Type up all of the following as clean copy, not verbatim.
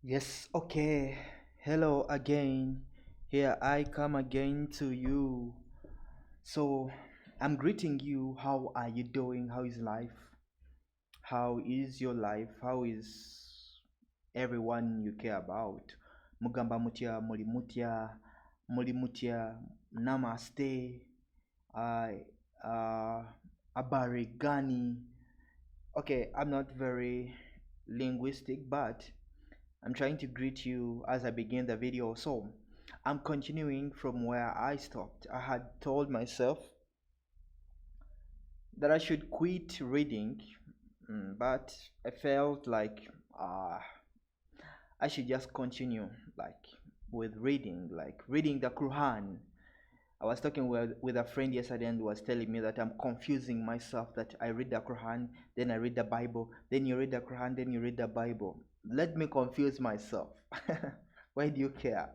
Yes, okay. Hello again. Here I come again to you. So, I'm greeting you. How are you doing? How is life? How is your life? How is everyone you care about? Mugamba mutya, muli mutya, namaste, uh, uh, abarigani. Okay, I'm not very linguistic, but I'm trying to greet you as I begin the video. So I'm continuing from where I stopped. I had told myself that I should quit reading, but I felt like uh, I should just continue like with reading, like reading the Quran. I was talking with a friend yesterday and was telling me that I'm confusing myself, that I read the Quran, then I read the Bible, then you read the Quran, then you read the Bible. Let me confuse myself. Why do you care?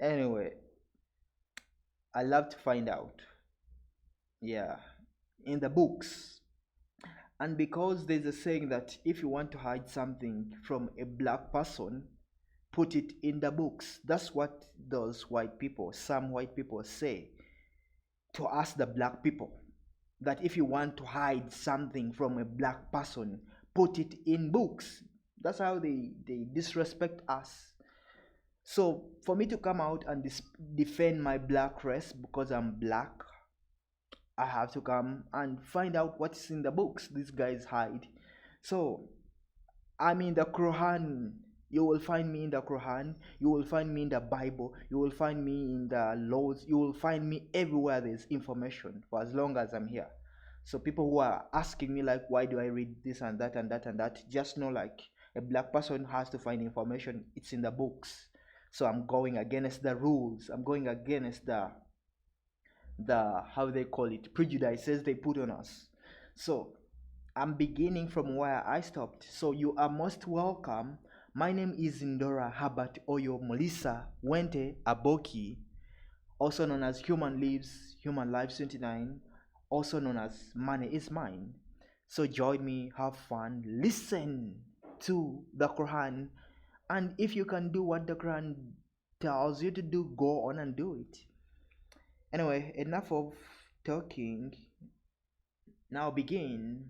Anyway, I love to find out. Yeah, in the books. And because there's a saying that if you want to hide something from a black person, put it in the books. That's what those white people, some white people say to us, the black people, that if you want to hide something from a black person, put it in books. That's how they disrespect us. So for me to come out and defend my black race because I'm black, I have to come and find out what's in the books these guys hide. So I'm in the Quran. You will find me in the Quran. You will find me in the Bible. You will find me in the laws. You will find me everywhere there's information for as long as I'm here. So people who are asking me like, why do I read this and that and that and that? Just know like a black person has to find information. It's in the books. So I'm going against the rules. I'm going against the how they call it, prejudices they put on us. So I'm beginning from where I stopped. So you are most welcome. My name is Ndora Herbert Oyo Melissa Wente Aboki, also known as Human Lives 29, also known as Money is Mine. So join me, have fun, listen to the Quran, and if you can do what the Quran tells you to do, go on and do it. Anyway, enough of talking. Now begin.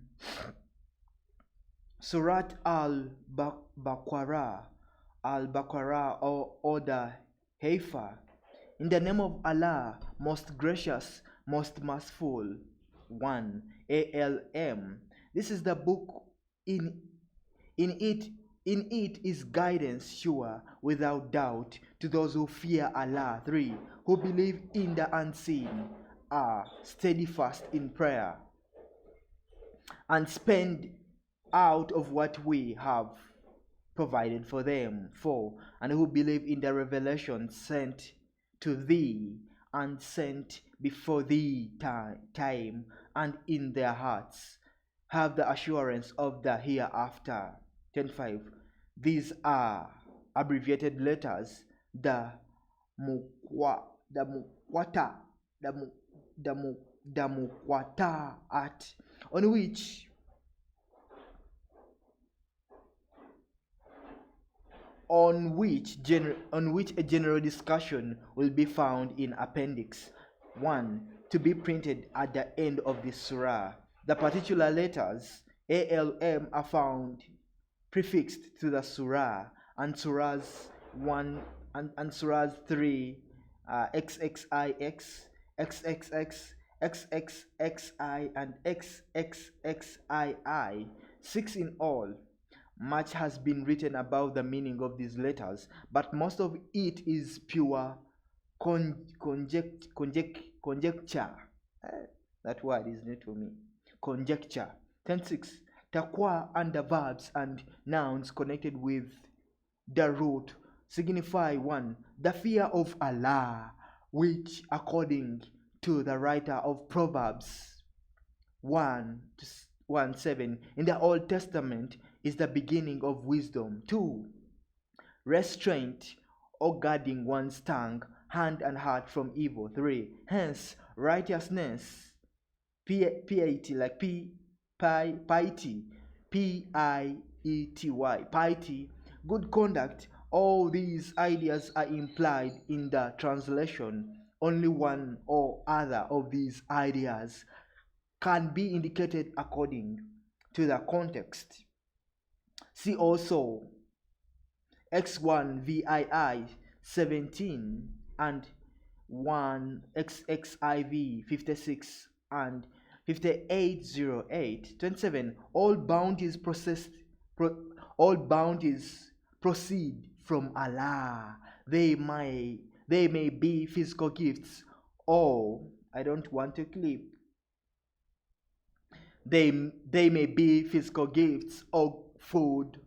Surat Al-Baqarah, Al-Baqarah or the Haifa. In the name of Allah, most gracious, most merciful. 1. ALM. This is the book. In in it in it is guidance sure, without doubt, to those who fear Allah. 3. Who believe in the unseen, are steadfast in prayer, and spend out of what we have provided for them. 4. And who believe in the revelation sent to thee and sent before thee time, and in their hearts have the assurance of the hereafter. 10.5. These are abbreviated letters, the mukwata, the mukwata at on which a general discussion will be found in Appendix 1 to be printed at the end of the surah. The particular letters ALM are found prefixed to the surah, and surahs 1 and surahs 3, XXIX, XXX, XXXI, and XXXII, 6 in all. Much has been written about the meaning of these letters, but most of it is pure conjecture. That word is new to me. Conjecture. 10.6. Taqwa and the verbs and nouns connected with the root signify 1. The fear of Allah, which according to the writer of Proverbs 1:7 in the Old Testament is the beginning of wisdom. 2. Restraint or guarding one's tongue, hand and heart from evil. 3. Hence righteousness, piety, like piety, piety, piety, good conduct. All these ideas are implied in the translation. Only one or other of these ideas can be indicated according to the context. See also X1 VII 17 and 1 XXIV 56 and 5808 27. All bounties proceed from Allah. They may be physical gifts, or I don't want to clip. They may be physical gifts or food.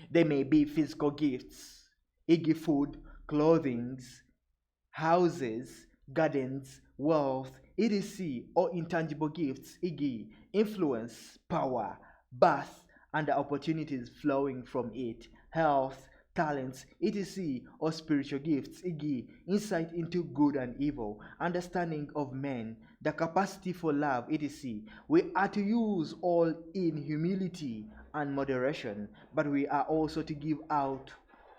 They may be physical gifts, e.g., food, clothing, houses, gardens, wealth, etc., or intangible gifts, e.g., influence, power, birth, and the opportunities flowing from it, health, talents, etc., or spiritual gifts, e.g., insight into good and evil, understanding of men, the capacity for love, etc. We are to use all in humility and moderation, but we are also to give out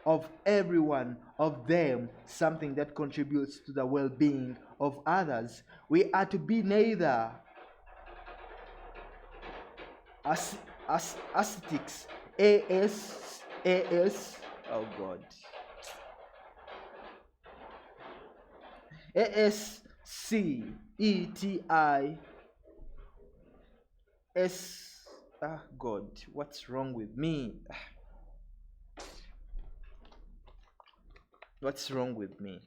of every one of them something that contributes to the well-being of others. We are to be neither ascetics, oh God, ASCETIS, God, what's wrong with me? What's wrong with me?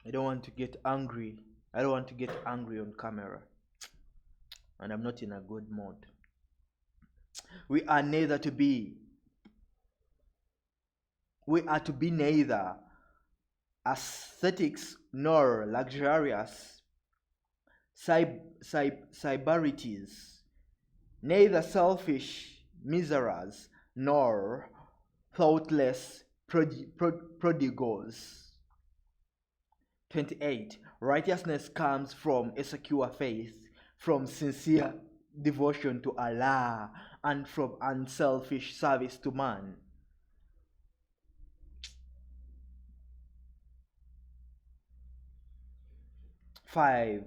I don't want to get angry. I don't want to get angry on camera. And I'm not in a good mood. We are to be neither ascetics nor luxurious cyberities, neither selfish miserers nor thoughtless prodigals. 28. Righteousness comes from a secure faith, from sincere devotion to Allah, and from unselfish service to man. Five,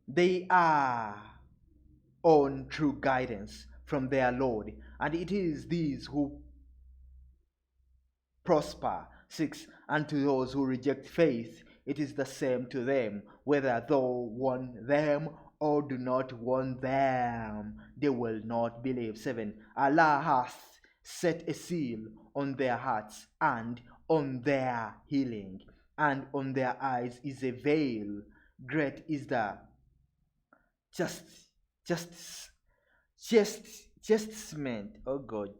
they are on true guidance from their Lord, and it is these who prosper. 6, and to those who reject faith, it is the same to them, whether thou warn them or do not warn them, they will not believe. 7, Allah hath set a seal on their hearts and on their healing, and on their eyes is a veil. Great is the chastisement, oh God,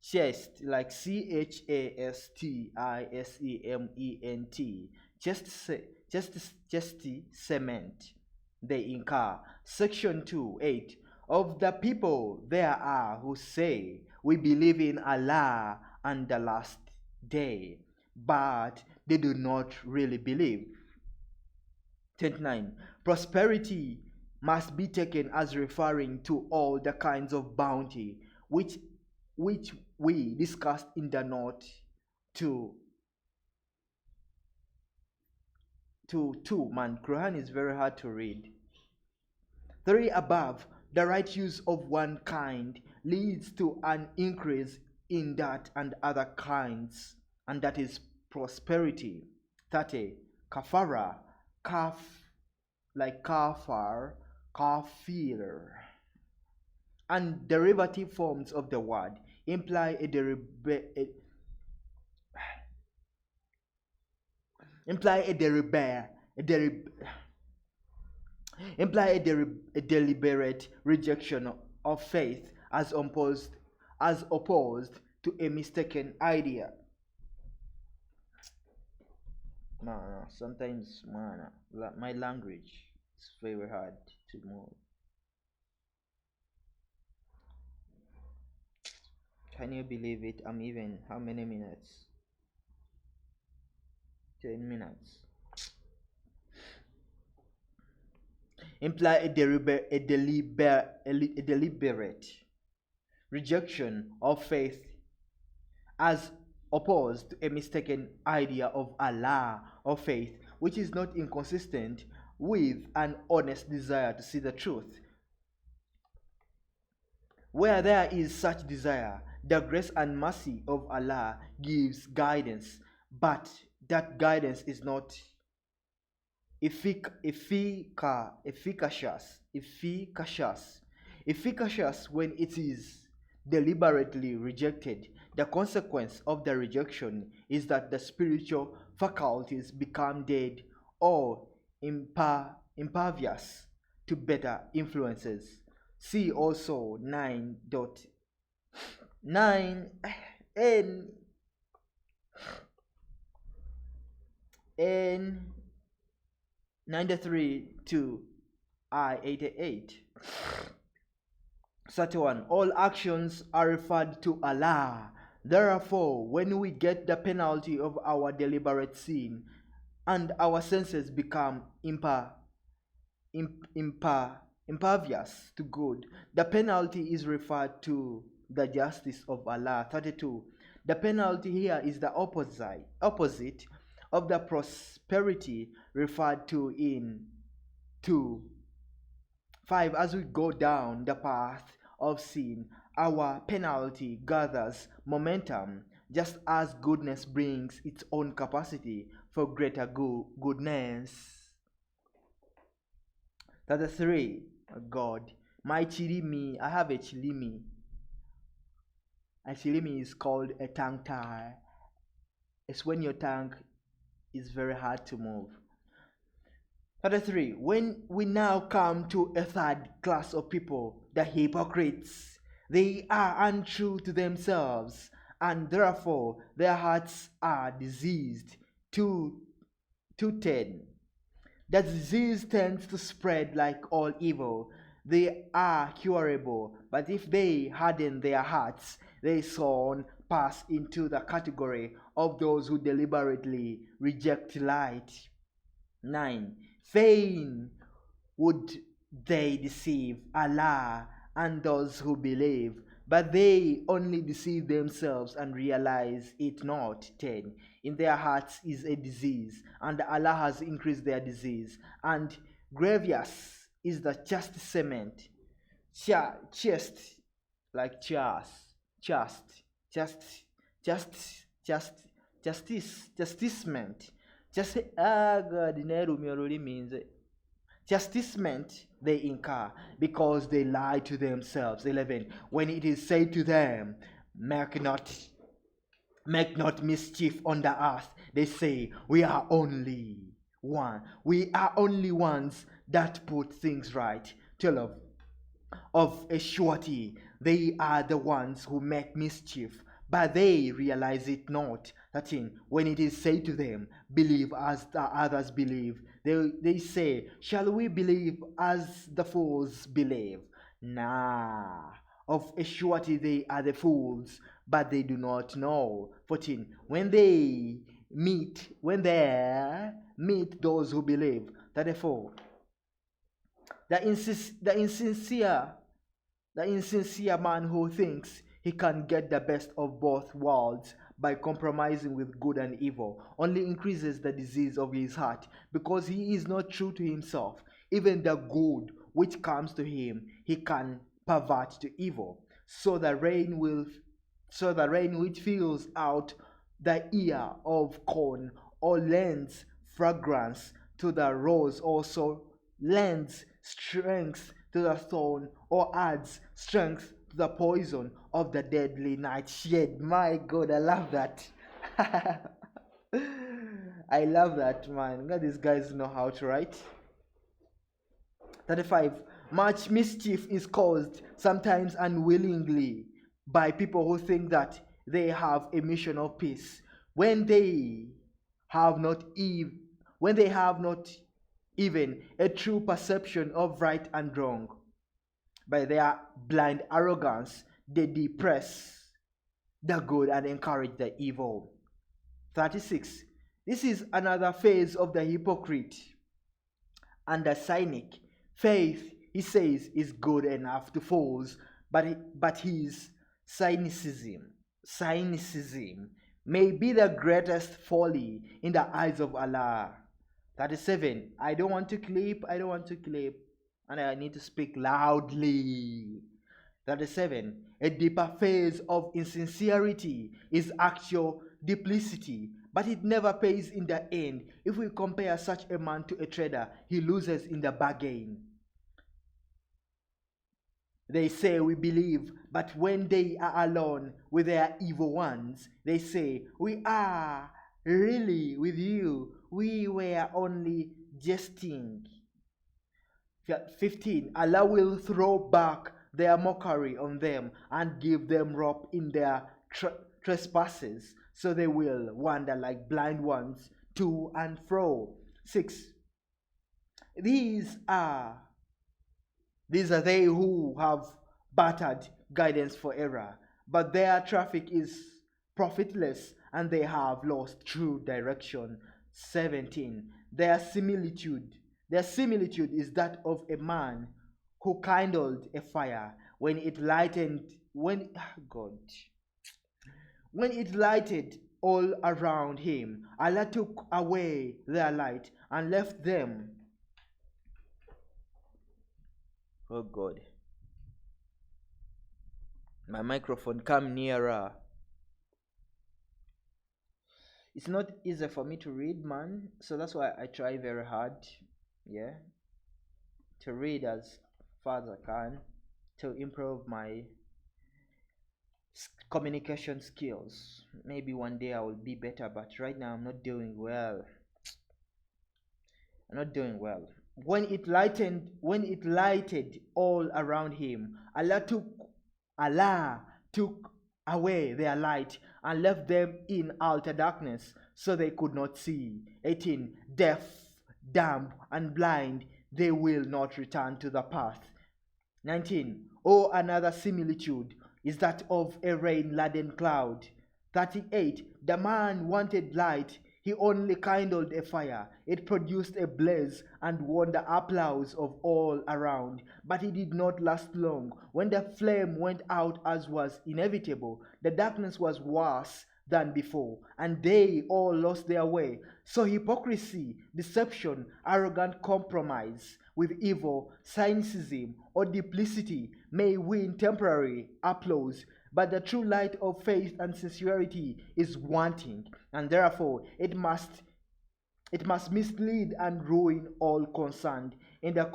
chest, like chastisement they incur. Section 2, 8. Of the people there are who say, we believe in Allah and the last day, but they do not really believe. 29. Prosperity must be taken as referring to all the kinds of bounty which we discussed in the note to man. Quran is very hard to read. 3 above, the right use of one kind leads to an increase in that and other kinds, and that is prosperity. 30 kafara, like kafar, kafir, and derivative forms of the word imply a deliberate rejection of faith as opposed to a mistaken idea. No, sometimes, man, my language is very hard to move. Can you believe it? I'm even, how many minutes? 10 minutes. Imply a deliberate rejection of faith as opposed to a mistaken idea of Allah or faith, which is not inconsistent with an honest desire to see the truth. Where there is such desire, the grace and mercy of Allah gives guidance, but that guidance is not efficacious when it is deliberately rejected. The consequence of the rejection is that the spiritual faculties become dead or impervious to better influences. See also 9.9 n 93 to I-88. 31. All actions are referred to Allah. Therefore, when we get the penalty of our deliberate sin and our senses become impervious to good, the penalty is referred to the justice of Allah. 32. The penalty here is the opposite of the prosperity referred to in 2. 5. As we go down the path of sin, our penalty gathers momentum, just as goodness brings its own capacity for greater goodness. 33. God, my chilimi, I have a chilimi. A chilimi is called a tongue tie. It's when your tongue is very hard to move. 33. When we now come to a third class of people, the hypocrites, they are untrue to themselves, and therefore their hearts are diseased. 2:10. The disease tends to spread like all evil. They are curable, but if they harden their hearts, they soon pass into the category of those who deliberately reject light. 9. Fain would they deceive Allah and those who believe, but they only deceive themselves and realize it not. 10. In their hearts is a disease, and Allah has increased their disease, and grievous is the chastisement. Chastisement. Chastisement they incur because they lie to themselves. 11. When it is said to them, make not mischief on the earth, they say, we are only ones that put things right. 12. Of a surety, they are the ones who make mischief, but they realize it not. 13. When it is said to them, believe as the others believe, they say, shall we believe as the fools believe? Nah. Of a surety they are the fools, but they do not know. 14. When they meet those who believe. 34. The insincere man who thinks he can get the best of both worlds by compromising with good and evil only increases the disease of his heart, because he is not true to himself. Even the good which comes to him he can pervert to evil. So the rain which fills out the ear of corn or lends fragrance to the rose also lends strength to the thorn or adds strength to the poison of the deadly nightshade. My God, I love that. I love that, man. God, these guys know how to write. 35. Much mischief is caused, sometimes unwillingly, by people who think that they have a mission of peace when they have not even a true perception of right and wrong. By their blind arrogance, they depress the good and encourage the evil. 36. This is another phase of the hypocrite and the cynic. Faith, he says, is good enough to fools, but his cynicism may be the greatest folly in the eyes of Allah. 37. I don't want to clip, and I need to speak loudly. 37. A deeper phase of insincerity is actual duplicity, but it never pays in the end. If we compare such a man to a trader, he loses in the bargain. They say we believe, but when they are alone with their evil ones, they say, we are really with you. We were only jesting. 15. Allah will throw back their mockery on them and give them rope in their trespasses, so they will wander like blind ones to and fro. 6. These are they who have battered guidance for error, but their traffic is profitless and they have lost true direction. 17. Their similitude is that of a man who kindled a fire when it lighted all around him. Allah took away their light and left them. Oh God. My microphone, come nearer. It's not easy for me to read, man. So that's why I try very hard, to read as far as I can, to improve my communication skills. Maybe one day I will be better, but right now I'm not doing well. When it lighted all around him, Allah took away their light and left them in utter darkness, so they could not see. 18. Deaf, dumb, and blind, they will not return to the path. 19. Oh, another similitude is that of a rain-laden cloud. 38. The man wanted light. He only kindled a fire. It produced a blaze and won the applause of all around. But it did not last long. When the flame went out, as was inevitable, the darkness was worse than before, and they all lost their way. So hypocrisy, deception, arrogant compromise with evil, cynicism, or duplicity may win temporary applause, but the true light of faith and sincerity is wanting, and therefore it must mislead and ruin all concerned. In the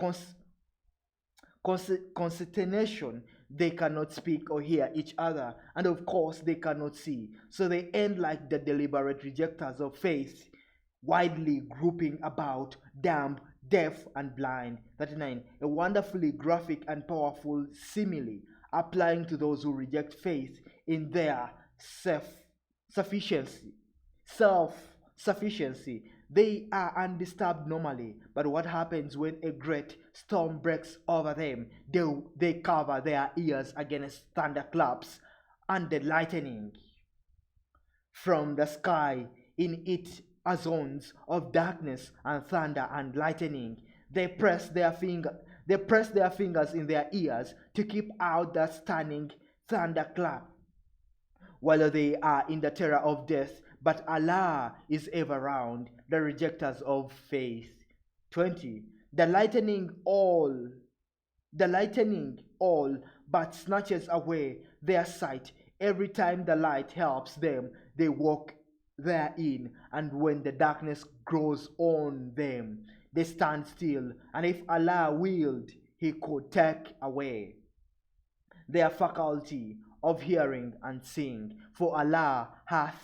consternation, they cannot speak or hear each other, and of course they cannot see. So they end like the deliberate rejectors of faith, widely grouping about, dumb, deaf, and blind. 39. A wonderfully graphic and powerful simile applying to those who reject faith in their self-sufficiency. They are undisturbed normally, but what happens when a great storm breaks over them? They cover their ears against thunderclaps and the lightning from the sky. In it are zones of darkness and thunder and lightning. They press their fingers in their ears to keep out the stunning thunderclap, while they are in the terror of death. But Allah is ever round the rejectors of faith. 20. The lightning all but snatches away their sight. Every time the light helps them, they walk therein, and when the darkness grows on them, they stand still, and if Allah willed, He could take away their faculty of hearing and seeing. For Allah hath,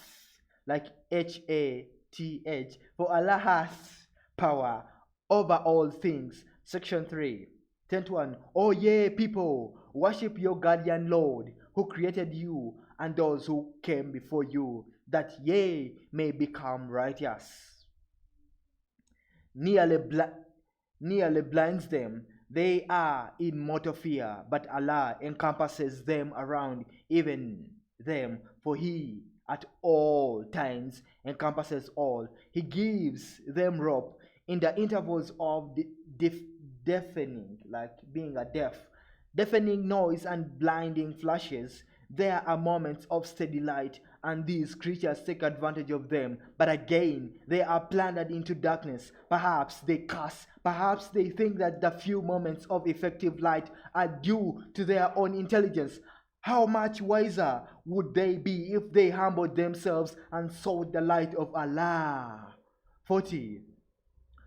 like H-A-T-H, for Allah hath power over all things. Section 3, 10:1. O ye people, worship your guardian Lord, who created you and those who came before you, that ye may become righteous. Nearly blinds them. They are in mortal fear, but Allah encompasses them around, even them, for he at all times encompasses all. He gives them rope in the intervals of the deafening, like being a deafening noise and blinding flashes. There are moments of steady light, and these creatures take advantage of them. But again, they are plundered into darkness. Perhaps they curse, perhaps they think that the few moments of effective light are due to their own intelligence. How much wiser would they be if they humbled themselves and sought the light of Allah? 40.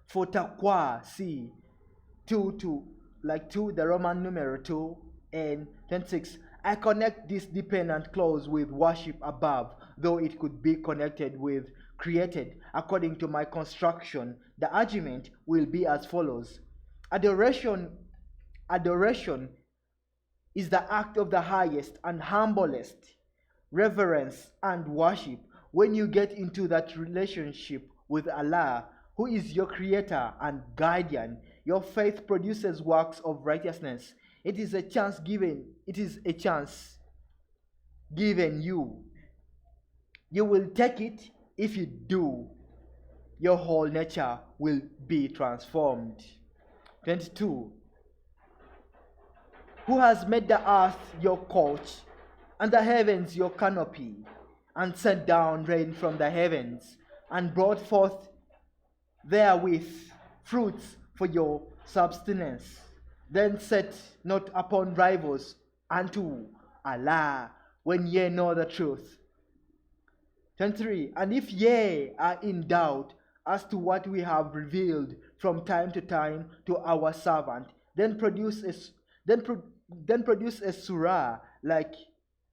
For taqwa, see, 2, the Roman numeral 2, and 26. I connect this dependent clause with worship above, though it could be connected with created. According to my construction, the argument will be as follows. Adoration is the act of the highest and humblest reverence and worship. When you get into that relationship with Allah, who is your creator and guardian, your faith produces works of righteousness. It is a chance given you. You will take it. If you do, your whole nature will be transformed. 22. Who has made the earth your couch and the heavens your canopy, and sent down rain from the heavens, and brought forth therewith fruits for your subsistence? Then set not upon rivals unto Allah, when ye know the truth. 23. And if ye are in doubt as to what we have revealed from time to time to our servant, then produce a surah like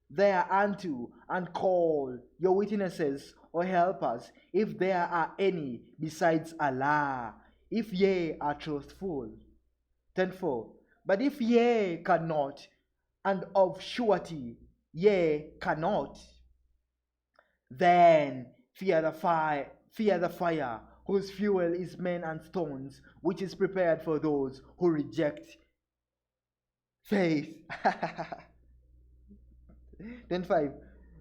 thereunto, and call your witnesses or helpers, if there are any besides Allah, if ye are truthful. 10:4. But if ye cannot, and of surety ye cannot, then fear the fire, whose fuel is men and stones, which is prepared for those who reject faith. Then 5.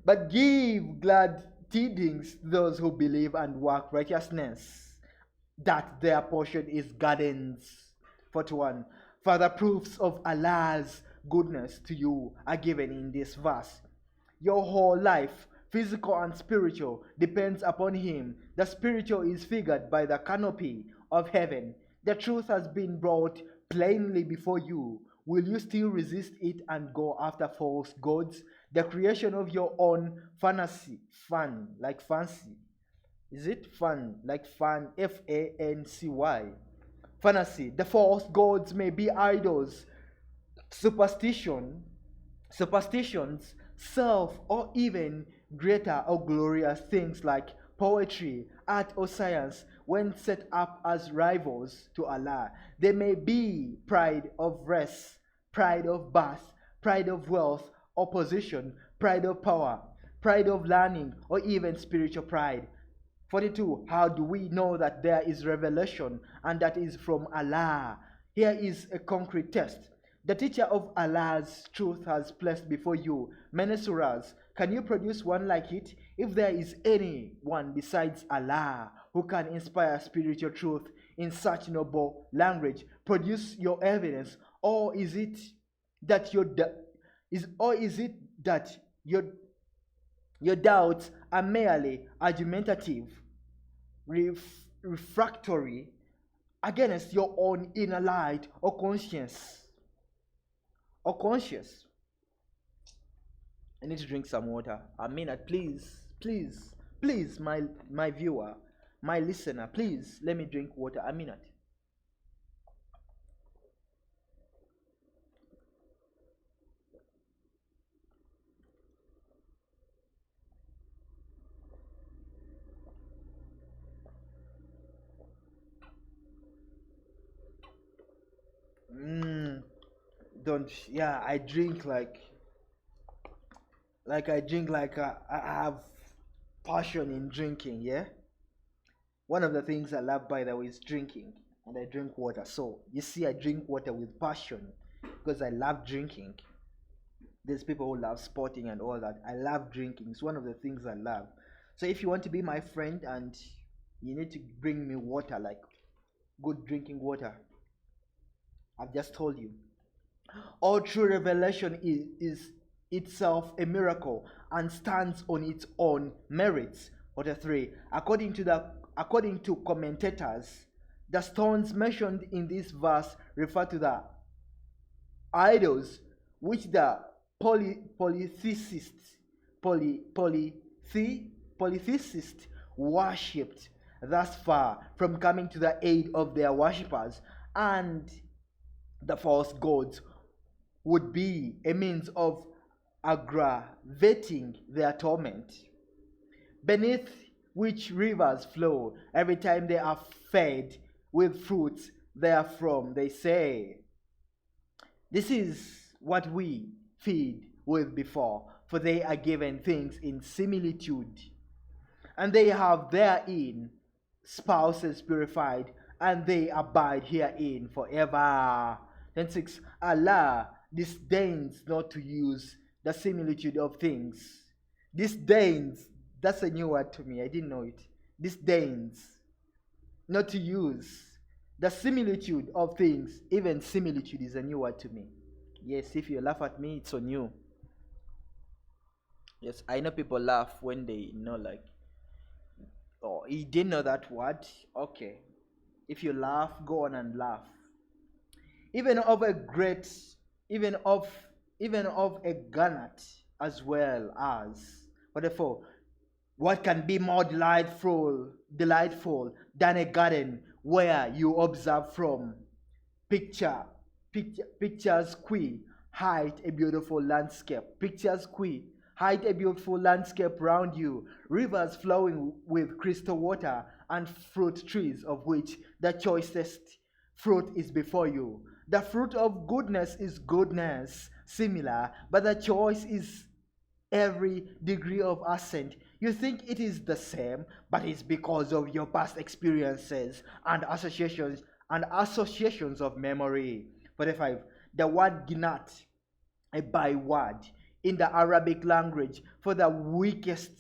But give glad tidings to those who believe and work righteousness, that their portion is gardens. 41. Further proofs of Allah's goodness to you are given in this verse. Your whole life, physical and spiritual, depends upon Him. The spiritual is figured by the canopy of heaven. The truth has been brought plainly before you. Will you still resist it and go after false gods? The creation of your own fancy. Is it fun? Like fun, Fancy. Fantasy. The false gods may be idols, superstitions, self, or even greater or glorious things like poetry, art, or science. When set up as rivals to Allah, they may be pride of race, pride of birth, pride of wealth or position, pride of power, pride of learning, or even spiritual pride. 42. How do we know that there is revelation and that is from Allah? Here is a concrete test. The teacher of Allah's truth has placed before you many surahs. Can you produce one like it? If there is any one besides Allah who can inspire spiritual truth in such noble language, produce your evidence. Or is it that your doubts are merely argumentative, refractory against your own inner light or conscience? I need to drink some water. Please, my viewer, my listener, please let me drink water. A minute. I drink I have passion in drinking. Yeah, one of the things I love, by the way, is drinking, and I drink water. So you see, I drink water with passion because I love drinking. There's people who love sporting and all that. I love drinking. It's one of the things I love. So if you want to be my friend and you need to bring me water, like good drinking water, I've just told you. All true revelation is itself a miracle and stands on its own merits. Order 3. According to commentators, the stones mentioned in this verse refer to the idols which the polytheists worshipped, thus far from coming to the aid of their worshippers, and the false gods would be a means of aggravating their torment, beneath which rivers flow every time they are fed with fruits therefrom. They say, this is what we feed with before, for they are given things in similitude, and they have therein spouses purified, and they abide herein forever. Then 6. Allah disdains not to use the similitude of things. Disdains, that's a new word to me, I didn't know it. Disdains not to use the similitude of things. Even similitude is a new word to me. Yes, if you laugh at me, it's on you. Yes, I know people laugh when they know, like, oh, you didn't know that word? Okay. If you laugh, go on and laugh. Even of a Gnat as well as. Therefore, what can be more delightful than a garden where you observe from pictures hide a beautiful landscape. Pictures hide a beautiful landscape round you, rivers flowing with crystal water, and fruit trees of which the choicest fruit is before you. The fruit of goodness is goodness, similar, but the choice is every degree of ascent. You think it is the same, but it's because of your past experiences and associations of memory. 45. The word Gnat, a byword in the Arabic language for the weakest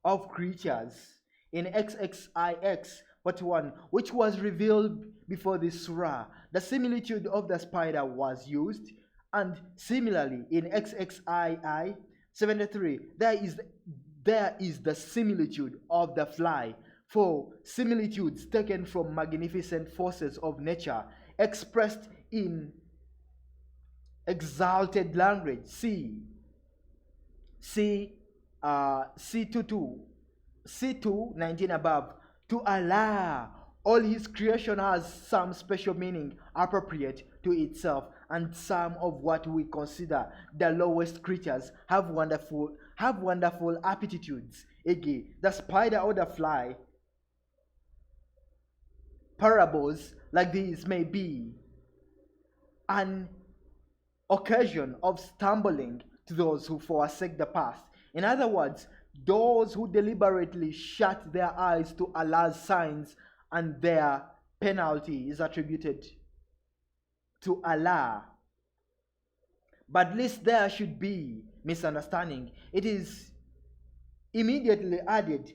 of creatures, in XXIX 41, which was revealed before the surah. The similitude of the spider was used, and similarly in XXII 73, there is the similitude of the fly, for similitudes taken from magnificent forces of nature expressed in exalted language. C2 19 above. To Allah, all his creation has some special meaning appropriate to itself, and some of what we consider the lowest creatures have wonderful aptitudes. Again, the spider or the fly. Parables like these may be an occasion of stumbling to those who forsake the path. In other words, those who deliberately shut their eyes to Allah's signs, and their penalty is attributed to Allah. But lest there should be misunderstanding, it is immediately added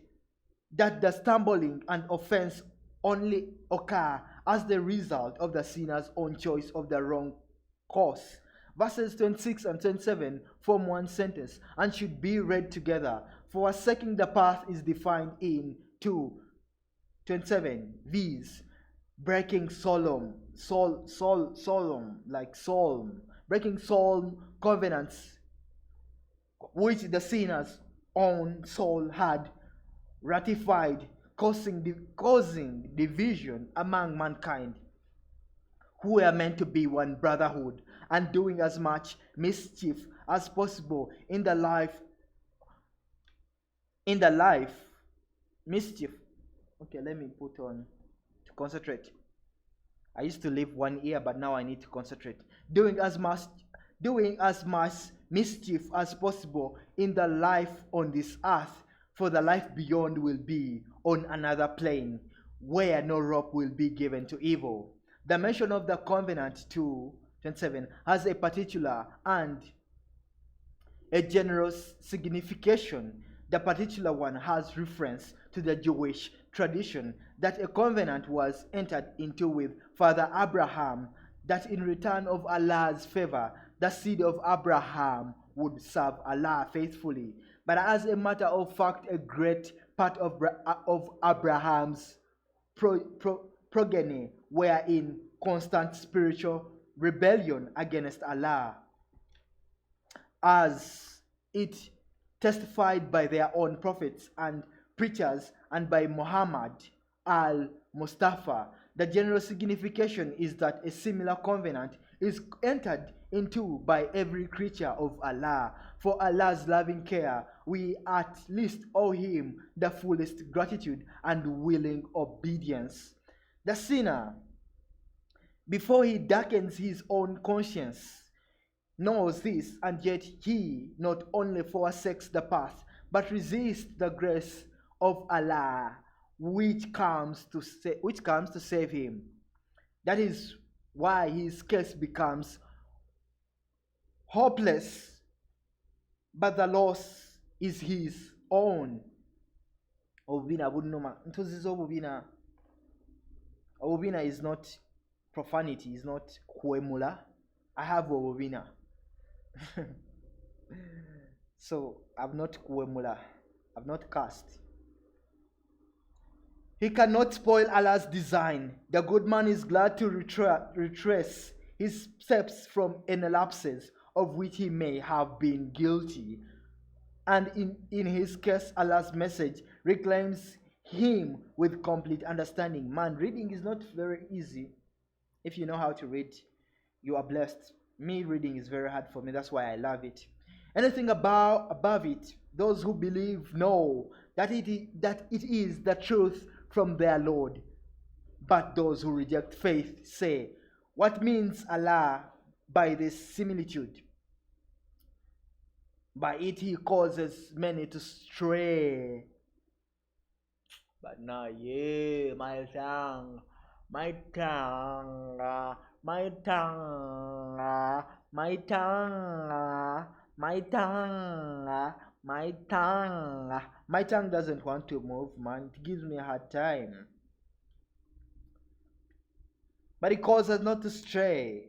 that the stumbling and offense only occur as the result of the sinner's own choice of the wrong course. Verses 26 and 27 form one sentence and should be read together. Forsaking the path is defined in 2:27. These breaking breaking solemn covenants which the sinner's own soul had ratified, causing division among mankind, who were meant to be one brotherhood, and doing as much mischief as possible in the life mischief. Okay, let me put on to concentrate. I used to leave one ear, but now I need to concentrate. Doing as much mischief as possible in the life on this earth, for the life beyond will be on another plane, where no rope will be given to evil. The mention of the covenant 2:27 has a particular and a general signification. The particular one has reference to the Jewish tradition that a covenant was entered into with Father Abraham, that in return of Allah's favor, the seed of Abraham would serve Allah faithfully. But as a matter of fact, a great part of Abraham's progeny were in constant spiritual rebellion against Allah, as it testified by their own prophets and preachers and by Muhammad al-Mustafa. The general signification is that a similar covenant is entered into by every creature of Allah. For Allah's loving care, we at least owe him the fullest gratitude and willing obedience. The sinner, before he darkens his own conscience, knows this, and yet he not only forsakes the path, but resists the grace of Allah, which comes to save him. That is why his case becomes hopeless, but the loss is his own. Obubina is not profanity, is not kuemula. I have obubina. So I've not kuemula, I've not cast. He cannot spoil Allah's design. The good man is glad to retrace his steps from any lapses of which he may have been guilty. And in his case, Allah's message reclaims him with complete understanding. Man, reading is not very easy. If you know how to read, you are blessed. Me, reading is very hard for me. That's why I love it. Anything above it, those who believe know that it is the truth from their Lord. But those who reject faith say, what means Allah by this similitude? By it he causes many to stray. But now, yeah, my tongue, my tongue, my tongue, my tongue, my tongue, my tongue. My tongue doesn't want to move, man. It gives me a hard time. But it calls us not to stray,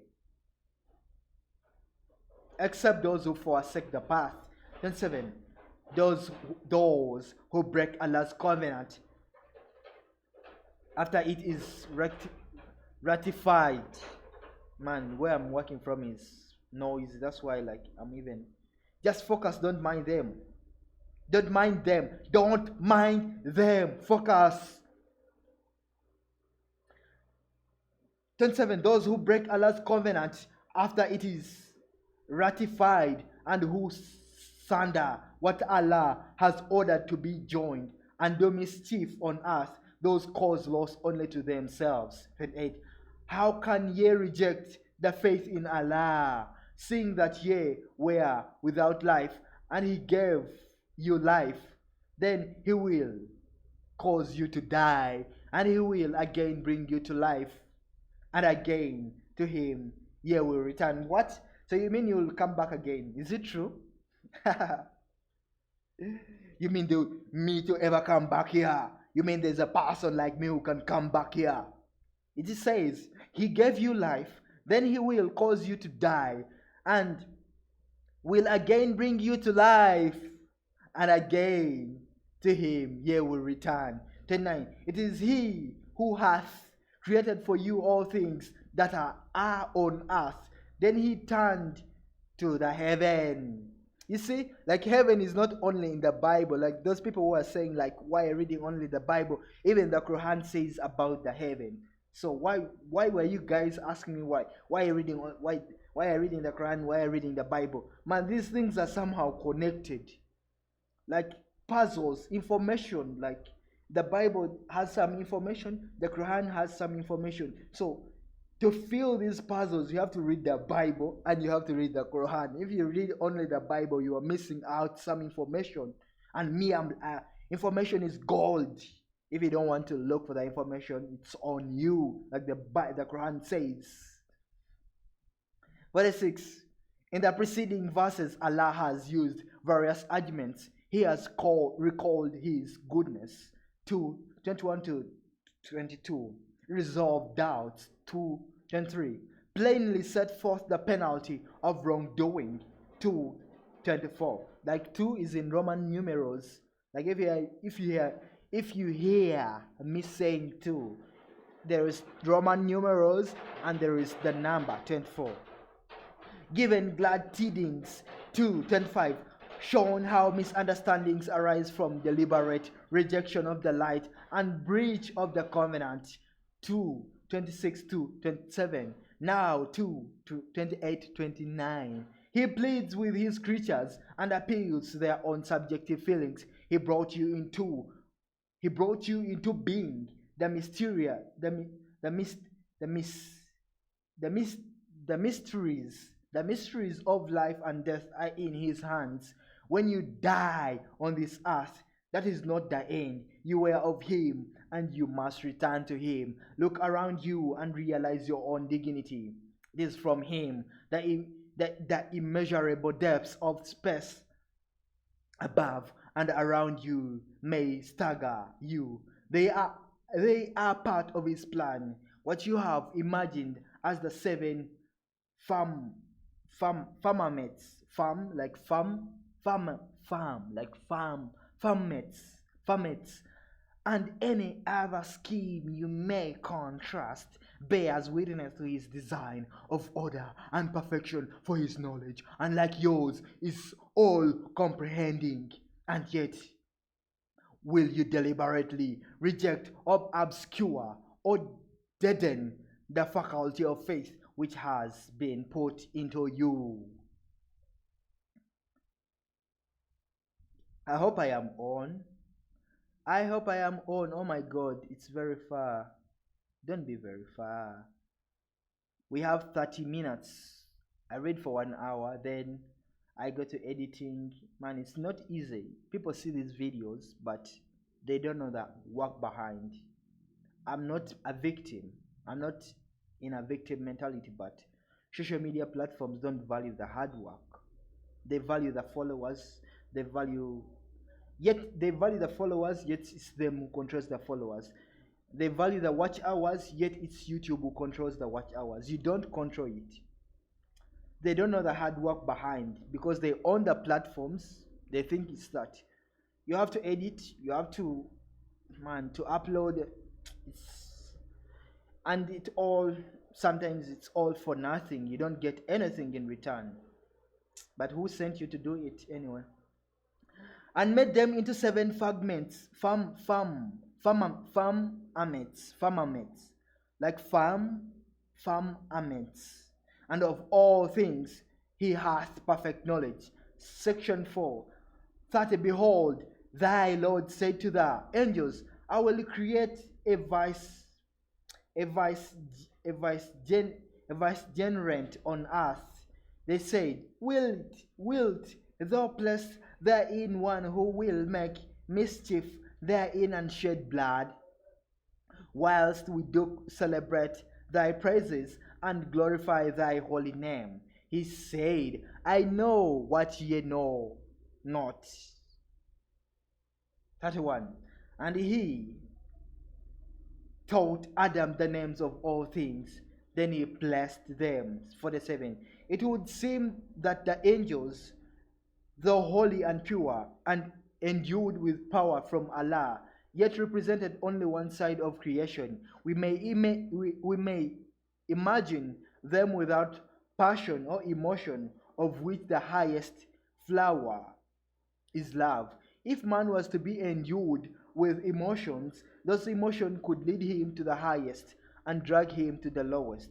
except those who forsake the path. Then 7. Those who break Allah's covenant after it is ratified. Man, where I'm working from is noisy. That's why, like, I'm even just focus. Don't mind them. Don't mind them. Don't mind them. Focus. 27. Those who break Allah's covenant after it is ratified and who sunder what Allah has ordered to be joined and do mischief on earth, those cause loss only to themselves. 28. How can ye reject the faith in Allah, seeing that ye were without life, and he gave you life? Then he will cause you to die, and he will again bring you to life, and again to him ye will return. What? So you mean you will come back again? Is it true? You mean me to ever come back here? You mean there's a person like me who can come back here? It just says, he gave you life, then he will cause you to die, and will again bring you to life, and again to him ye will return. 29. It is he who hath created for you all things that are on earth. Then he turned to the heaven. You see, like, heaven is not only in the Bible. Like those people who are saying, like, why are you reading only the Bible? Even the Quran says about the heaven. So why were you guys asking me why? Why are you reading the Quran? Why are you reading the Bible? Man, these things are somehow connected. Like puzzles, information. Like the Bible has some information, the Quran has some information. So to fill these puzzles, you have to read the Bible and you have to read the Quran. If you read only the Bible, you are missing out some information. And information is gold. If you don't want to look for the information, it's on you, like the Quran says. 46. In the preceding verses, Allah has used various arguments. He has recalled His goodness, 2:21 to 22, resolved doubts, 2:23, plainly set forth the penalty of wrongdoing, 2:24. Like 2 is in Roman numerals. Like if you hear me saying 2, there is Roman numerals and there is the number 24. Given glad tidings, 2:25, shown how misunderstandings arise from deliberate rejection of the light and breach of the covenant, 2:26 to 27. Now 2:28 29. He pleads with his creatures and appeals to their own subjective feelings. He brought you into being. The mysteria, the mysteries of life and death are in His hands. When you die on this earth, that is not the end. You were of Him, and you must return to Him. Look around you and realize your own dignity. It is from Him the immeasurable depths of space above and around you may stagger you. They are part of His plan. What you have imagined as the 7 firmaments, farmmates, and any other scheme you may contrast bears witness to His design of order and perfection, for His knowledge, unlike yours, is all comprehending. And yet, will you deliberately reject or obscure or deaden the faculty of faith which has been put into you? I hope I am on. Oh my God, it's very far. Don't be very far. We have 30 minutes. I read for 1 hour, then I go to editing. Man, it's not easy. People see these videos, but they don't know the work behind. I'm not a victim. I'm not in a victim mentality, but social media platforms don't value the hard work. They value the followers. They value the followers, yet it's them who controls the followers. They value the watch hours, yet it's YouTube who controls the watch hours. You don't control it. They don't know the hard work behind because they own the platforms. They think it's that. You have to edit, you have to upload. Sometimes it's all for nothing. You don't get anything in return. But who sent you to do it anyway? And made them into 7 fragments, farmaments, like farmaments. And of all things He hath perfect knowledge. Section 4:30. Behold, thy Lord said to the angels, I will create a vicegerent on earth. They said, Wilt thou place therein one who will make mischief therein and shed blood? Whilst we do celebrate thy praises and glorify thy holy name. He said, I know what ye know not. 31. And He taught Adam the names of all things. Then He blessed them. 47. It would seem that the angels, though holy and pure and endued with power from Allah, yet represented only one side of creation. We may imagine them without passion or emotion, of which the highest flower is love. If man was to be endued with emotions, those emotions could lead him to the highest and drag him to the lowest.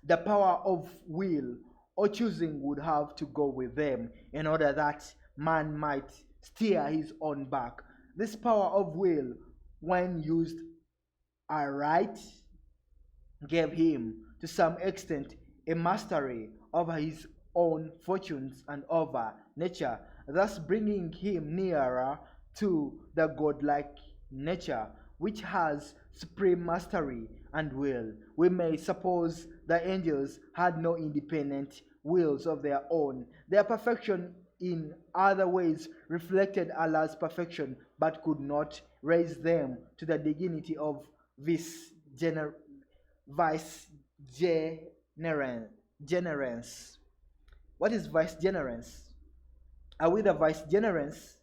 The power of will or choosing would have to go with them in order that man might steer his own back. This power of will, when used aright, gave him, to some extent, a mastery over his own fortunes and over nature, thus bringing him nearer to the godlike nature which has supreme mastery and will. We may suppose the angels had no independent wills of their own. Their perfection in other ways reflected Allah's perfection, but could not raise them to the dignity of vicegener- vicegerence. What is vicegerence? Are we the vicegerence?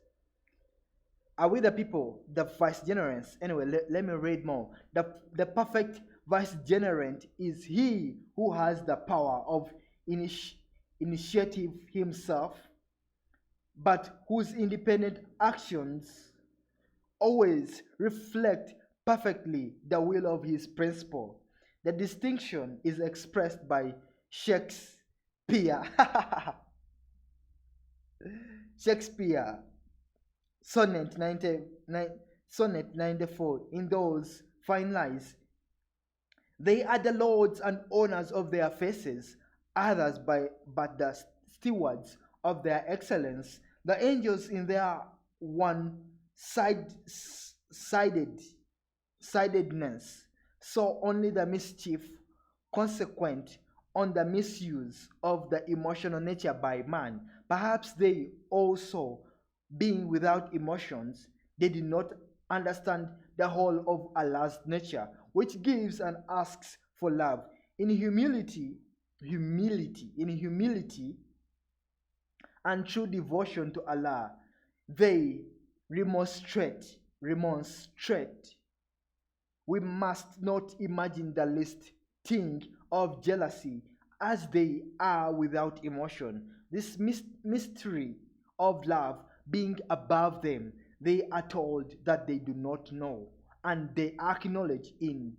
Are we the people, the vicegerents? Anyway, let me read more. The perfect vicegerent is he who has the power of initiative himself, but whose independent actions always reflect perfectly the will of his principle. The distinction is expressed by Shakespeare. Shakespeare, Sonnet Sonnet 94, in those fine lines. They are the lords and owners of their faces, others but the stewards of their excellence. The angels in their one sidedness saw only the mischief consequent on the misuse of the emotional nature by man. Perhaps they also, being without emotions, they did not understand the whole of Allah's nature, which gives and asks for love. In humility and true devotion to Allah, they remonstrate. We must not imagine the least thing of jealousy, as they are without emotion. This mystery of love being above them, they are told that they do not know, and they acknowledge in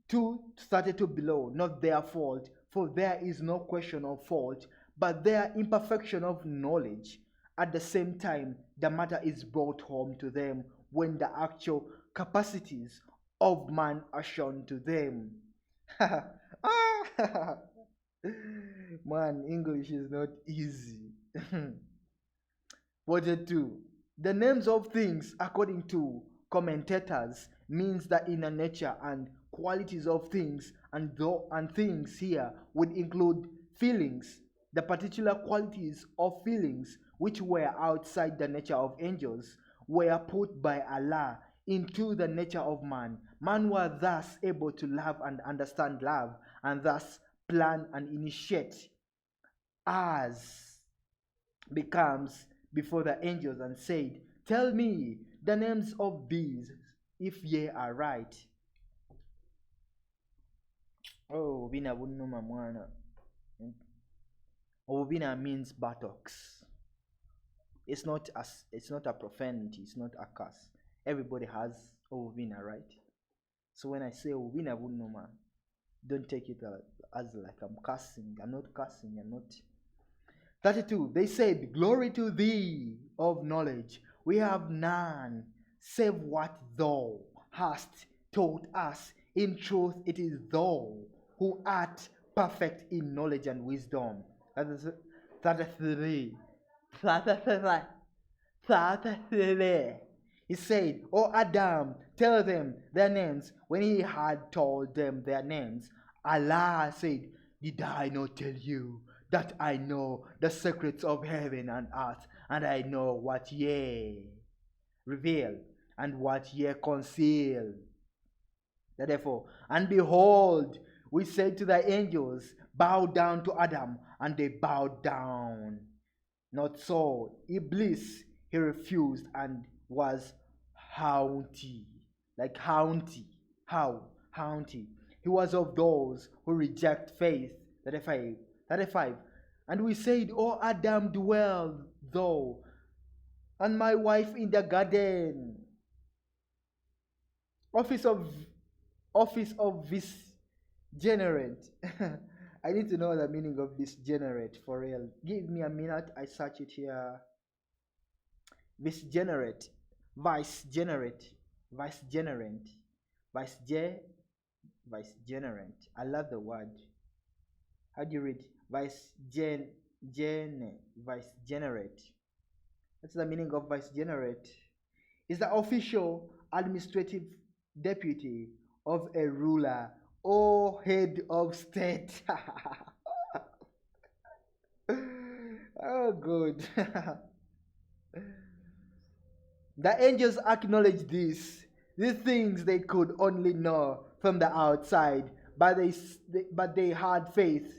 2:32 below, not their fault, for there is no question of fault, but their imperfection of knowledge. At the same time, the matter is brought home to them when the actual capacities of man are shown to them. Man, English is not easy. 42. The names of things, according to commentators, means the inner nature and qualities of things, and things here would include feelings. The particular qualities of feelings which were outside the nature of angels were put by Allah into the nature of man. Man was thus able to love and understand love, and thus plan and initiate, as becomes before the angels, and said, "Tell me the names of these, if ye are right." Oh, bina bunuma mwana. Obina means buttocks. It's not a profanity, it's not a curse. Everybody has Obina, right? So when I say Obina bunuma, don't take it as like I'm cursing. I'm not cursing, I'm not. 32. They said, "Glory to thee of knowledge. We have none save what thou hast taught us. In truth, it is thou who art perfect in knowledge and wisdom." That is 33. 33. 33. He said, "O Adam, tell them their names." When he had told them their names, Allah said, "Did I not tell you that I know the secrets of heaven and earth, and I know what ye reveal and what ye conceal?" Therefore, and behold, we said to the angels, "Bow down to Adam," and they bowed down. Not so. Iblis, he refused and was haunty. Like haunty. How? Haunty. He was of those who reject faith. 35. 35. And we said, "O Adam, dwell thou and my wife in the garden." Office of vicegerent. I need to know the meaning of vicegerent for real. Give me a minute. I search it here. Vicegerent, vicegerent, vicegerent, vicegerent. I love the word. How do you read? Vicegerent. That's the meaning of vicegerent. Is the official administrative deputy of a ruler or head of state. Oh, good. The angels acknowledge this. These things they could only know from the outside, but but they had faith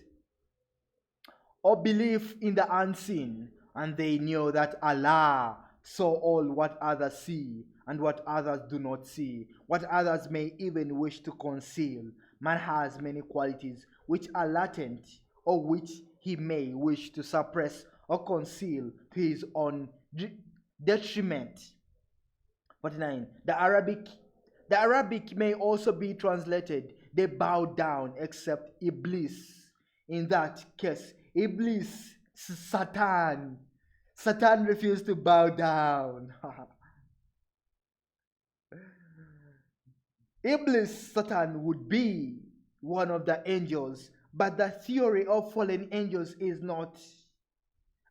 or belief in the unseen, and they knew that Allah saw all what others see and what others do not see, what others may even wish to conceal. Man has many qualities which are latent or which he may wish to suppress or conceal to his own detriment. 49. The Arabic may also be translated they bow down except Iblis. In that case, Iblis, Satan refused to bow down. Iblis, Satan, would be one of the angels, but the theory of fallen angels is not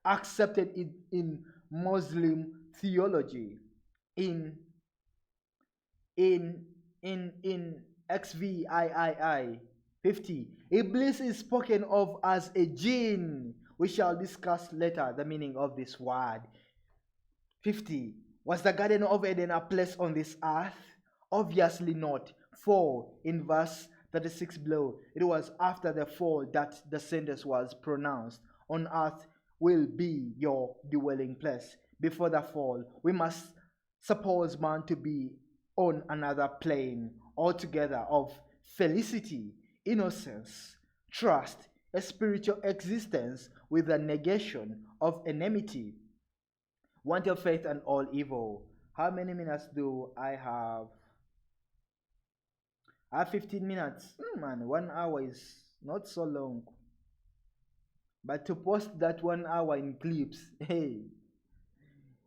accepted in Muslim theology. In XVII 50, Iblis is spoken of as a jinn. We shall discuss later the meaning of this word. 50. Was the Garden of Eden a place on this earth? Obviously not. For in verse 36 below, it was after the fall that the sentence was pronounced. On earth will be your dwelling place. Before the fall, we must suppose man to be on another plane altogether of felicity, innocence, trust, a spiritual existence with a negation of enmity, want of faith and all evil. How many minutes do I have? I have 15 minutes. Man, 1 hour is not so long. But to post that 1 hour in clips, hey,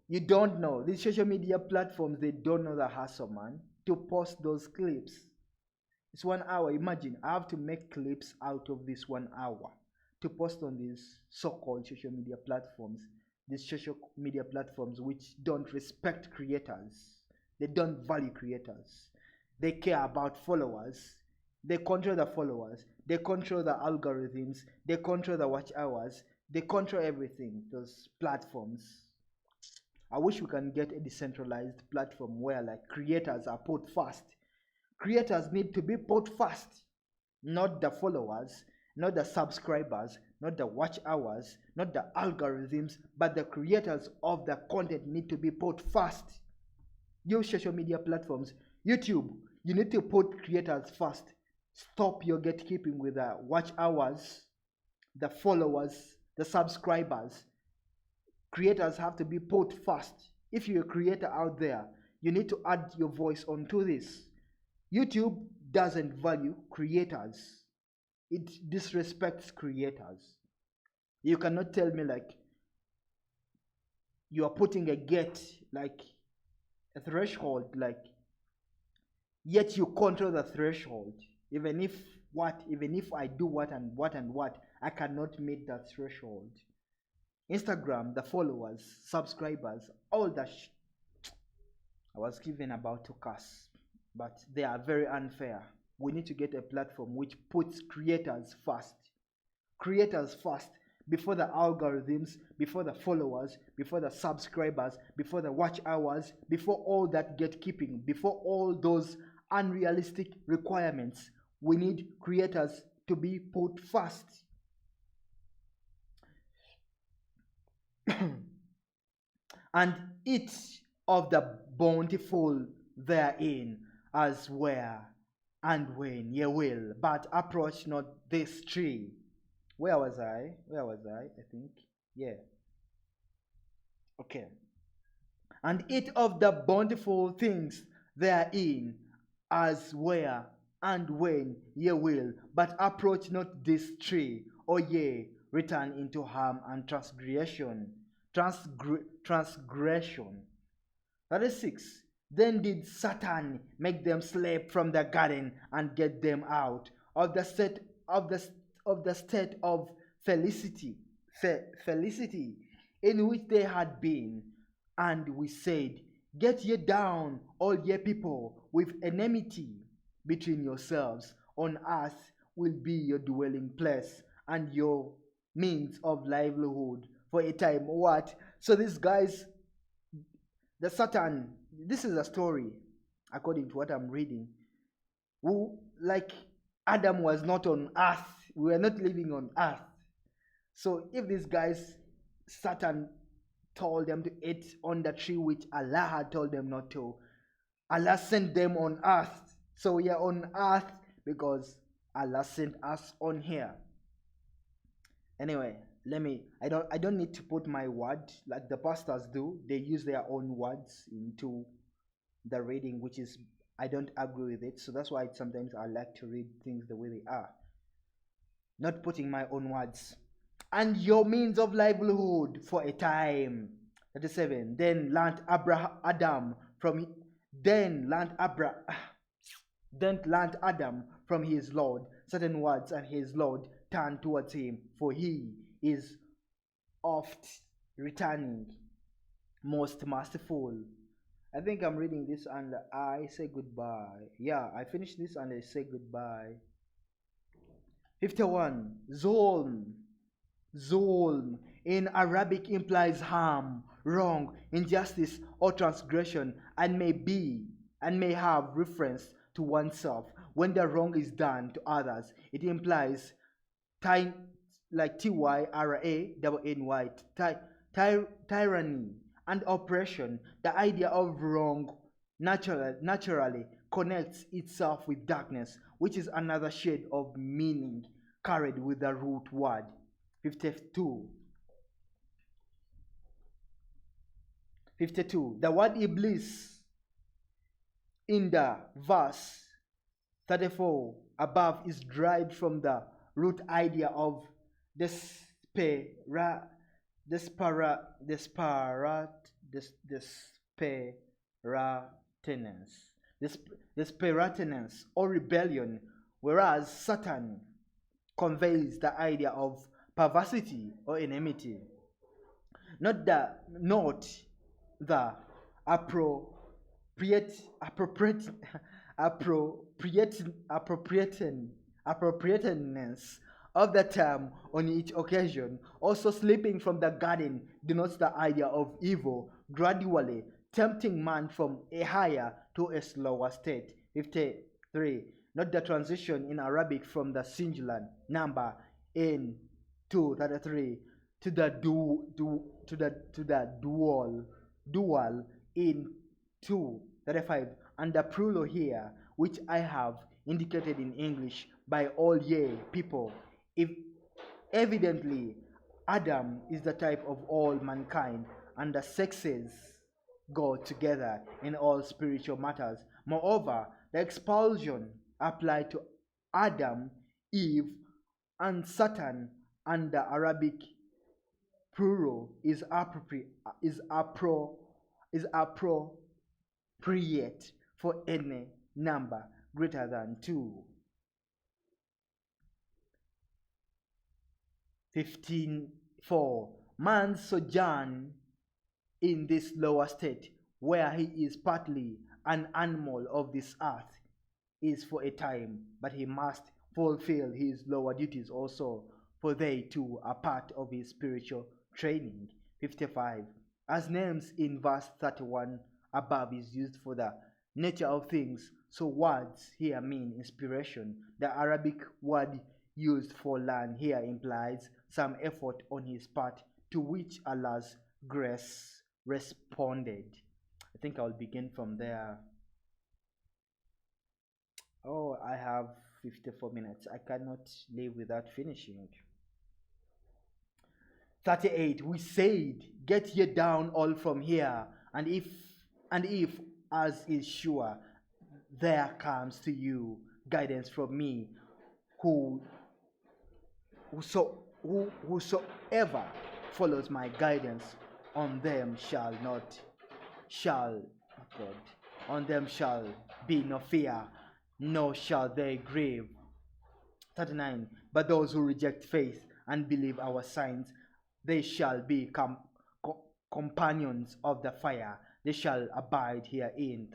you don't know. These social media platforms, they don't know the hustle, man. To post those clips. It's 1 hour. Imagine, I have to make clips out of this 1 hour to post on these so-called social media platforms. These social media platforms which don't respect creators. They don't value creators. They care about followers. They control the followers. They control the algorithms. They control the watch hours. They control everything, those platforms. I wish we can get a decentralized platform where like creators are put first. Creators need to be put first, not the followers, not the subscribers, not the watch hours, not the algorithms, but the creators of the content need to be put first. Use social media platforms. YouTube, you need to put creators first. Stop your gatekeeping with the watch hours, the followers, the subscribers. Creators have to be put first. If you're a creator out there, you need to add your voice onto this. YouTube doesn't value creators. It disrespects creators. You cannot tell me like you are putting a gate, like a threshold, like yet you control the threshold. Even if I do what, I cannot meet that threshold. Instagram, the followers, subscribers, all that I was given about to curse, but they are very unfair. We need to get a platform which puts creators first. Creators first, before the algorithms, before the followers, before the subscribers, before the watch hours, before all that gatekeeping, before all those unrealistic requirements. We need creators to be put first. And eat of the bountiful therein, as where and when ye will, but approach not this tree. Where was I? I think. Yeah. Okay. And eat of the bountiful things therein, as where and when ye will, but approach not this tree, or ye return into harm and transgression. Transgression. 36. Then did Satan make them slip from the garden and get them out of the state of felicity in which they had been. And we said, get ye down, all ye people, with enmity between yourselves. On earth will be your dwelling place, and your means of livelihood for a time. What? So these guys, the Satan, this is a story, according to what I'm reading, who, like Adam was not on earth, we were not living on earth. So if these guys, Satan told them to eat on the tree which Allah had told them not to, Allah sent them on earth. So we are on earth because Allah sent us on here. Anyway, I don't need to put my word like the pastors do. They use their own words into the reading, which is, I don't agree with it. So that's why sometimes I like to read things the way they are, not putting my own words. And your means of livelihood for a time. 37. Then learnt Adam from his Lord certain words, and his Lord turned towards him, for he is oft returning, most merciful. I think I'm reading this and I say goodbye. Yeah, I finish this and I say goodbye. 51. Zulm in Arabic implies harm, wrong, injustice, or transgression, and may have reference to oneself. When the wrong is done to others, it implies like tyranny and oppression. The idea of wrong naturally connects itself with darkness, which is another shade of meaning carried with the root word. 52. The word Iblis in the verse 34 above is derived from the root idea of desperatness. Desperatness or rebellion, whereas Satan conveys the idea of perversity or enmity. Not the appropriateness of the term on each occasion. Also, slipping from the garden denotes the idea of evil gradually tempting man from a higher to a slower state. 53. Not the transition in Arabic from the singular number in 233 to the dual in 235, and the plural here, which I have indicated in English by all ye people. If evidently Adam is the type of all mankind, and the sexes go together in all spiritual matters. Moreover, the expulsion applied to Adam, Eve, and Satan, and the Arabic plural is appropriate for any number greater than 2. 15.4. Man's sojourn in this lower state, where he is partly an animal of this earth, is for a time, but he must fulfill his lower duties also, for they too are part of his spiritual training. 55. As names in verse 31 above is used for the nature of things, so words here mean inspiration. The Arabic word used for learn here implies some effort on his part, to which Allah's grace responded. I think I'll begin from there. Oh, I have 54 minutes. I cannot leave without finishing. 38. We said, get ye down all from here, and if as is sure, there comes to you guidance from me, whosoever follows my guidance, on them shall be no fear, nor shall they grieve. 39. But those who reject faith and believe our signs, they shall be companions of the fire. They shall abide herein.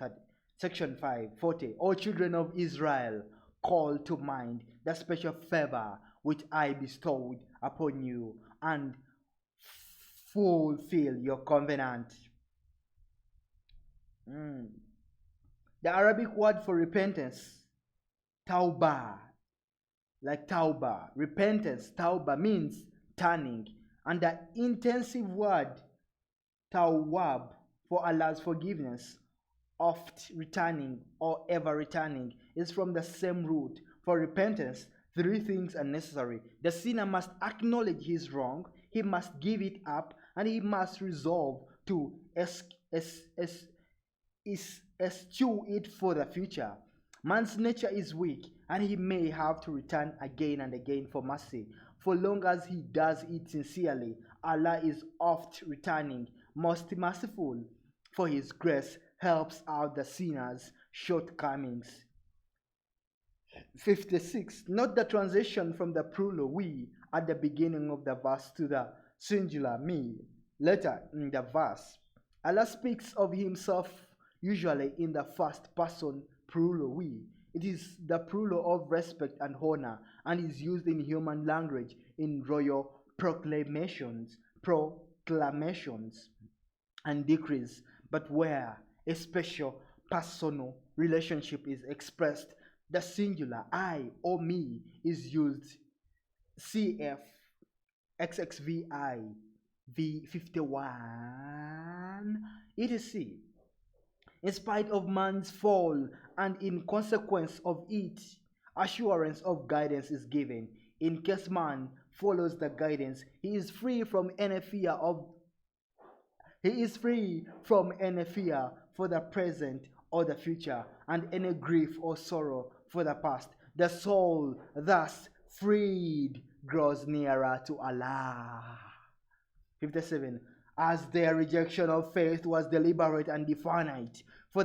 Section 5. 40. O children of Israel, call to mind the special favor which I bestowed upon you, and fulfill your covenant. Mm. The Arabic word for repentance, tauba, like tauba, repentance, tauba means turning, and the intensive word tawab for Allah's forgiveness, oft returning or ever returning, is from the same root. For repentance, three things are necessary. The sinner must acknowledge his wrong, he must give it up, and he must resolve to eschew it for the future. Man's nature is weak, and he may have to return again and again for mercy. For long as he does it sincerely, Allah is oft returning, most merciful, for his grace helps out the sinner's shortcomings. 56. Note the transition from the plural we at the beginning of the verse to the singular me later in the verse. Allah speaks of himself usually in the first person plural we. It is the plural of respect and honor and is used in human language in royal proclamations, and decrees, but where a special personal relationship is expressed, the singular I or me is used. Cf. XXVI V51 etc. In spite of man's fall and in consequence of it, assurance of guidance is given. In case man follows the guidance, he is free from any fear for the present or the future, and any grief or sorrow for the past. The soul, thus freed, grows nearer to Allah. 57. As their rejection of faith was deliberate and definite, so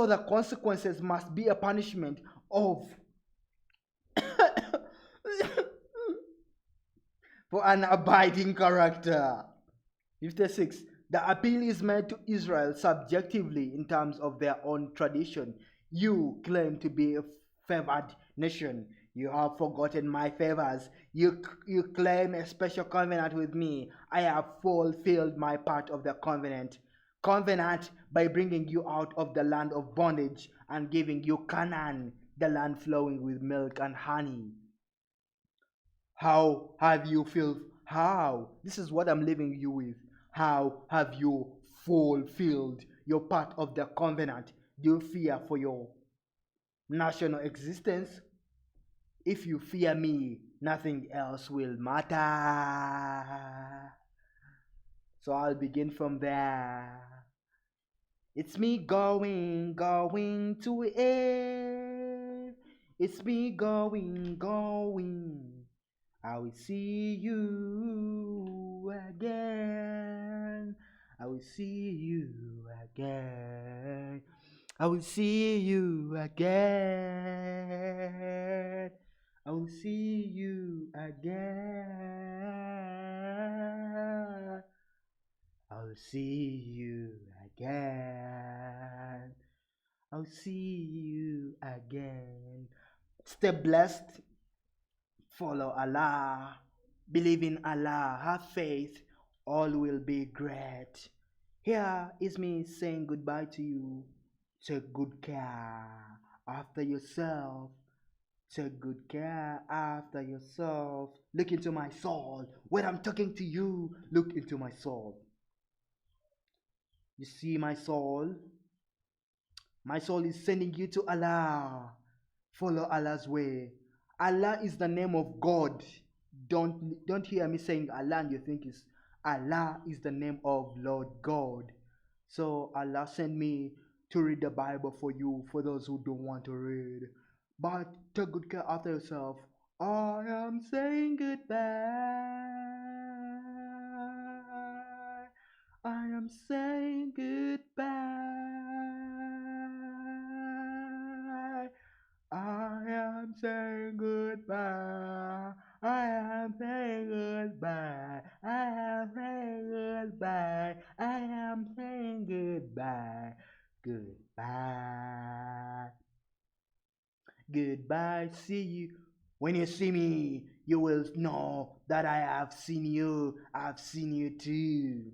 the consequences must be a punishment of for an abiding character. 56. The appeal is made to Israel subjectively in terms of their own tradition. You claim to be a favored nation. You have forgotten my favors. You claim a special covenant with me. I have fulfilled my part of the covenant. Covenant by bringing you out of the land of bondage and giving you Canaan, the land flowing with milk and honey. How have you filled? How? This is what I'm leaving you with. How have you fulfilled your part of the covenant? Do you fear for your national existence? If you fear me, nothing else will matter. So I'll begin from there. It's me going to it. It's me going. I will see you again. I will see you again. I will see you again. I will see you again. I will see you again. I'll see you again. Stay blessed. Follow Allah. Believe in Allah. Have faith. All will be great. Here is me saying goodbye to you. Take good care after yourself. Take good care after yourself. Look into my soul. When I'm talking to you, look into my soul. You see my soul? My soul is sending you to Allah. Follow Allah's way. Allah is the name of God. Don't hear me saying Allah and you think it's Allah is the name of Lord God. So Allah sent me to read the Bible for you, for those who don't want to read. But take good care after yourself. I am saying goodbye. I am saying goodbye. I am saying goodbye. I am saying goodbye. I am saying goodbye. I am saying goodbye. Goodbye. Goodbye. See you. When you see me, you will know that I have seen you too.